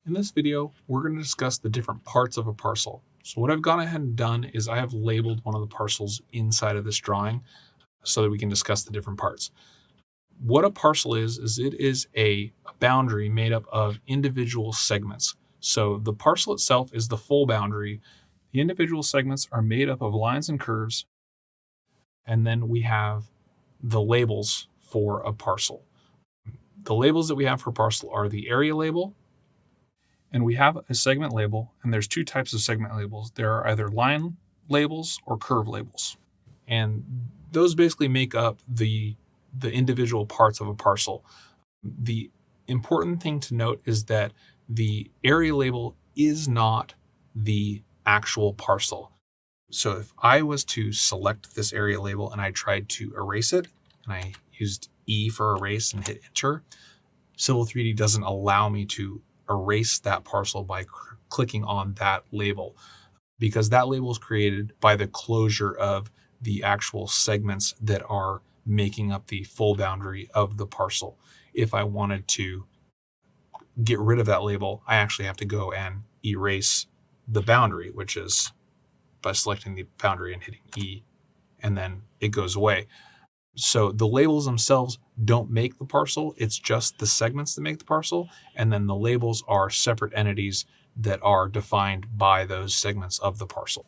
In this video, we're going to discuss the different parts of a parcel. So what I've gone ahead and done is I have labeled one of the parcels inside of this drawing so that we can discuss the different parts. What a parcel is it is a boundary made up of individual segments. So the parcel itself is the full boundary. The individual segments are made up of lines and curves, and then we have the labels for a parcel. The labels that we have for parcel are the area label, and we have a segment label, and there's two types of segment labels. There are either line labels or curve labels. And those basically make up the individual parts of a parcel. The important thing to note is that the area label is not the actual parcel. So if I was to select this area label and I tried to erase it, and I used E for erase and hit enter, Civil 3D doesn't allow me to erase that parcel by clicking on that label, because that label is created by the closure of the actual segments that are making up the full boundary of the parcel. If I wanted to get rid of that label, I actually have to go and erase the boundary, which is by selecting the boundary and hitting E, and then it goes away. So the labels themselves don't make the parcel. It's just the segments that make the parcel. And then the labels are separate entities that are defined by those segments of the parcel.